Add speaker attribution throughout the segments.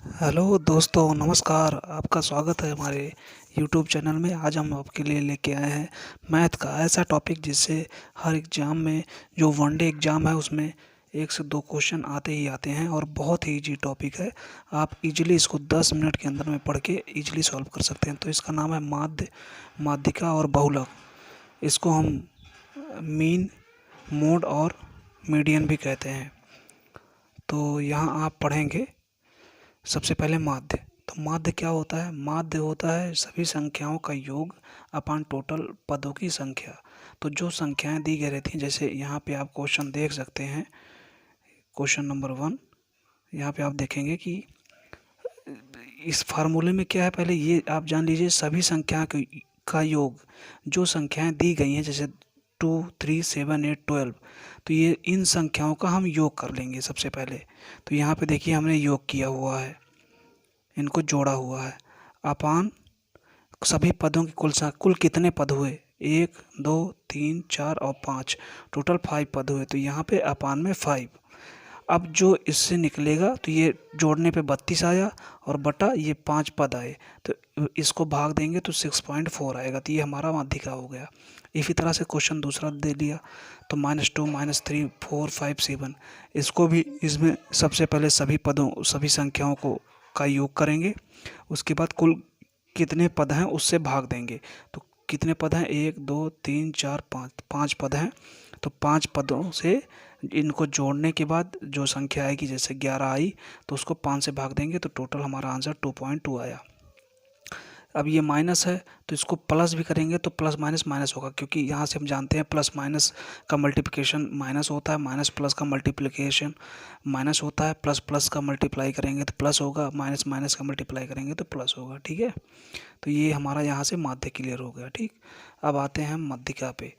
Speaker 1: Hello दोस्तों, नमस्कार। आपका स्वागत है हमारे यूट्यूब चैनल में। आज हम आपके लिए लेके आए हैं मैथ का ऐसा टॉपिक जिससे हर एग्ज़ाम में, जो वनडे एग्ज़ाम है उसमें 1 से 2 क्वेश्चन आते ही आते हैं और बहुत ही ईजी टॉपिक है। आप इजीली इसको 10 मिनट के अंदर में पढ़ के इजीली सॉल्व कर सकते हैं। तो इसका नाम है माध्य, माध्यिका और बहुलक। इसको हम मीन, मोड और मीडियन भी कहते हैं। तो यहाँ आप पढ़ेंगे सबसे पहले माध्य। तो माध्य क्या होता है? माध्य होता है सभी संख्याओं का योग अपान टोटल पदों की संख्या। तो जो संख्याएं दी गई रहती हैं, जैसे यहाँ पे आप क्वेश्चन देख सकते हैं, क्वेश्चन नंबर 1। यहाँ पे आप देखेंगे कि इस फार्मूले में क्या है, पहले ये आप जान लीजिए सभी संख्या का योग। जो संख्याएं दी गई हैं जैसे 2, 3, 7, 8, 12, तो ये इन संख्याओं का हम योग कर लेंगे सबसे पहले। तो यहाँ पे देखिए हमने योग किया हुआ है, इनको जोड़ा हुआ है। अपान सभी पदों की कुल कितने पद हुए? 1, 2, 3, 4 और 5, टोटल 5 पद हुए। तो यहाँ पे अपान में 5। अब जो इससे निकलेगा तो ये जोड़ने पे 32 आया और बटा ये 5 पद आए, तो इसको भाग देंगे तो 6.4 आएगा। तो ये हमारा माध्यिका हो गया। इसी तरह से क्वेश्चन दूसरा दे लिया, तो -2, -3, 4, 5, 7, इसको भी इसमें सबसे पहले सभी पदों, सभी संख्याओं को का योग करेंगे। उसके बाद कुल कितने पद हैं उससे भाग देंगे। तो कितने पद हैं? 1, 2, 3, 4, 5, 5 पद हैं। तो 5 पदों से इनको जोड़ने के बाद जो संख्या आएगी, जैसे 11 आई तो उसको 5 से भाग देंगे, तो टोटल हमारा आंसर 2.2 आया। अब ये माइनस है तो इसको प्लस भी करेंगे तो प्लस माइनस माइनस होगा, क्योंकि यहाँ से हम जानते हैं प्लस माइनस का मल्टीप्लिकेशन माइनस होता है, माइनस प्लस का मल्टीप्लिकेशन माइनस होता है, प्लस प्लस का मल्टीप्लाई करेंगे तो प्लस होगा, माइनस माइनस का मल्टीप्लाई करेंगे तो प्लस होगा। ठीक है, तो ये हमारा यहाँ से माध्य क्लियर हो गया। ठीक, अब आते हैं मध्यिका पे।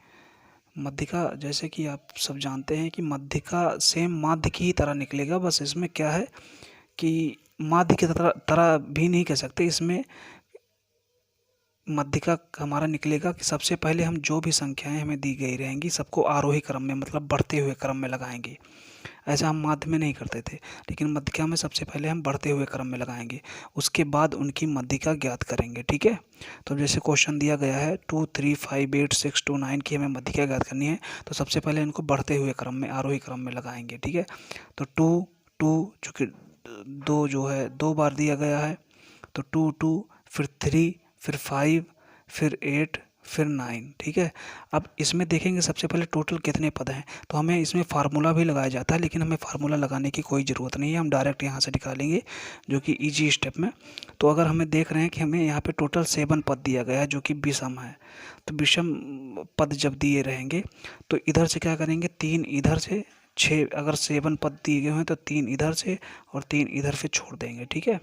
Speaker 1: मध्यिका, जैसे कि आप सब जानते हैं कि मध्यिका सेम माध्य की ही तरह निकलेगा, बस इसमें क्या है कि माध्य की तरह भी नहीं कह सकते। इसमें मध्यिका हमारा निकलेगा कि सबसे पहले हम जो भी संख्याएं हमें दी गई रहेंगी सबको आरोही क्रम में, मतलब बढ़ते हुए क्रम में लगाएंगे। ऐसा हम माध्य में नहीं करते थे, लेकिन मध्यिका में सबसे पहले हम बढ़ते हुए क्रम में लगाएंगे, उसके बाद उनकी मध्यिका ज्ञात करेंगे। ठीक है, तो जैसे क्वेश्चन दिया गया है 2, 3, 5, 8, 6, 2, 9 की हमें मध्यिका ज्ञात करनी है, तो सबसे पहले इनको बढ़ते हुए क्रम में, आरोही क्रम में लगाएंगे। ठीक है, तो 2, 2 चूँकि 2 जो है 2 बार दिया गया है, तो 2, 2, फिर 3, फिर 5, फिर 8, फिर 9। ठीक है, अब इसमें देखेंगे सबसे पहले टोटल कितने पद हैं। तो हमें इसमें फार्मूला भी लगाया जाता है, लेकिन हमें फार्मूला लगाने की कोई ज़रूरत नहीं है, हम डायरेक्ट यहाँ से निकालेंगे, जो कि इजी स्टेप में। तो अगर हमें देख रहे हैं कि हमें यहाँ पे टोटल 7 पद दिया गया है जो कि विषम है, तो विषम पद जब दिए रहेंगे तो इधर से क्या करेंगे, 3 इधर से, 6 अगर 7 पद दिए गए हैं तो 3 इधर से और 3 इधर से छोड़ देंगे। ठीक है,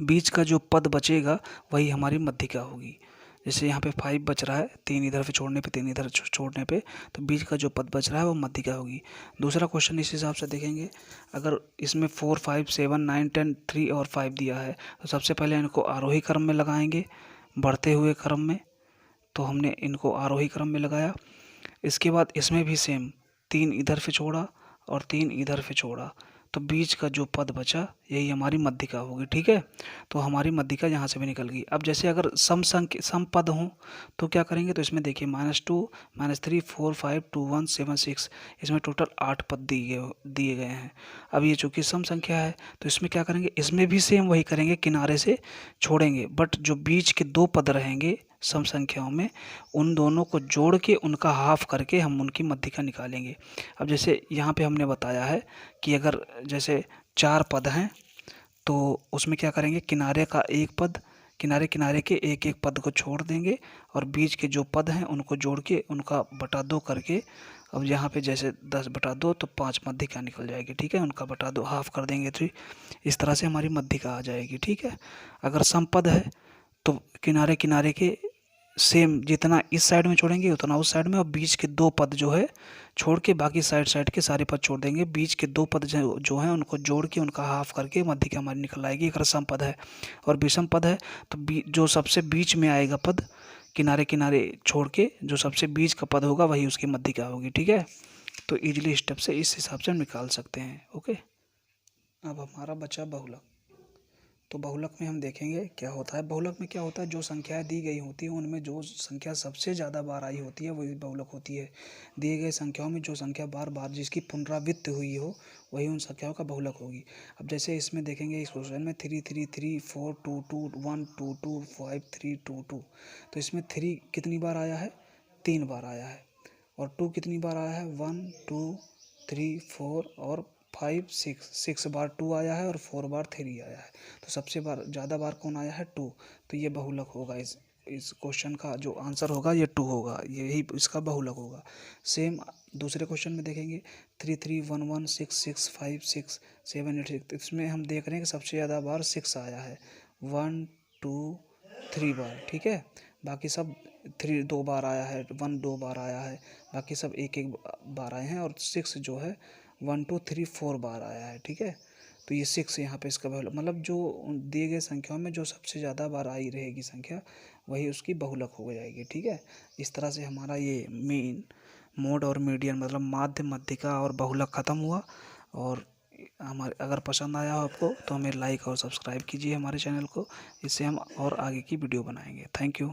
Speaker 1: बीच का जो पद बचेगा वही हमारी मध्यिका होगी। जैसे यहाँ पे 5 बच रहा है, 3 इधर पे छोड़ने पे, 3 इधर छोड़ने पे, तो बीच का जो पद बच रहा है वो मध्यिका होगी। दूसरा क्वेश्चन इस हिसाब से देखेंगे, अगर इसमें 4, 5, 7, 9, 10, 3 और 5 दिया है, तो सबसे पहले इनको आरोही क्रम में लगाएंगे, बढ़ते हुए क्रम में। तो हमने इनको आरोही क्रम में लगाया। इसके बाद इसमें भी सेम, 3 इधर से छोड़ा और 3 इधर से छोड़ा, तो बीच का जो पद बचा यही हमारी मध्यिका होगी। ठीक है, तो हमारी मध्यिका यहाँ से भी निकल गई। अब जैसे अगर सम पद हों तो क्या करेंगे, तो इसमें देखिए -2, -3, 4, 5, 2, 1, 7, 6, इसमें टोटल 8 पद दिए गए हैं। अब ये चूँकि सम संख्या है तो इसमें क्या करेंगे, इसमें भी सेम वही करेंगे, किनारे से छोड़ेंगे, बट जो बीच के 2 पद रहेंगे सम संख्याओं में, उन दोनों को जोड़ के उनका हाफ करके हम उनकी मध्यिका निकालेंगे। अब जैसे यहाँ पे हमने बताया है कि अगर जैसे 4 पद हैं तो उसमें क्या करेंगे, किनारे का एक पद, किनारे किनारे के एक एक पद को छोड़ देंगे और बीच के जो पद हैं उनको जोड़ के उनका बटा 2 करके, अब यहाँ पे जैसे 10/2 तो 5 मध्यिका निकल जाएगी। ठीक है, उनका बटा 2 हाफ कर देंगे, तो इस तरह से हमारी मध्यिका आ जाएगी। ठीक है, अगर सम पद है तो किनारे किनारे के सेम जितना इस साइड में छोड़ेंगे उतना उस साइड में, और बीच के 2 पद जो है छोड़ के बाकी साइड के सारे पद छोड़ देंगे। बीच के 2 पद जो हैं उनको जोड़ के उनका हाफ करके मध्यिका हमारी निकल आएगी, अगर सम पद है। और विषम पद है तो जो सबसे बीच में आएगा पद, किनारे किनारे छोड़ के जो सबसे बीच का पद होगा वही उसकी मध्यिका होगी। ठीक है, तो इजीली स्टेप से इस हिसाब से हम निकाल सकते हैं। ओके, अब हमारा बचा बहुलक। तो बहुलक में हम देखेंगे क्या होता है। बहुलक में क्या होता है, जो संख्याएं दी गई होती हैं उनमें जो संख्या सबसे ज़्यादा बार आई होती है वही बहुलक होती है। दिए गए संख्याओं में जो संख्या बार बार जिसकी पुनरावृत्ति हुई हो वही उन संख्याओं का बहुलक होगी। अब जैसे इसमें देखेंगे, इस क्वेश्चन में 3 3 3 4 2 2 1 2 2 5 3 2 2, तो इसमें 3 कितनी बार आया है, 3 बार आया है। और 2 कितनी बार आया है, 1 2 3 4 और 5 6 बार 2 आया है और 4 बार 3 आया है। तो सबसे ज़्यादा बार कौन आया है, 2। तो ये बहुलक होगा, इस क्वेश्चन का जो आंसर होगा ये 2 होगा, यही इसका बहुलक होगा। सेम दूसरे क्वेश्चन में देखेंगे 3 3 1 1 6 6 5 6 7 8 6, इसमें हम देख रहे हैं कि सबसे ज़्यादा बार 6 आया है, 1 2 3 बार, ठीक है। बाकी सब 3 2 बार आया है, 1 2 बार आया है, बाकी सब एक एक बार आए हैं। और 6 जो है 1 2 3 4 बार आया है, ठीक है। तो ये 6 यहाँ पे इसका बहुलक, मतलब जो दिए गए संख्याओं में जो सबसे ज़्यादा बार आई रहेगी संख्या वही उसकी बहुलक हो जाएगी, ठीक है। इस तरह से हमारा ये मीन, मोड और मीडियन मतलब माध्य, मध्यिका और बहुलक ख़त्म हुआ। और हमारे अगर पसंद आया हो आपको तो हमें लाइक और सब्सक्राइब कीजिए हमारे चैनल को, इससे हम और आगे की वीडियो बनाएंगे। Thank you.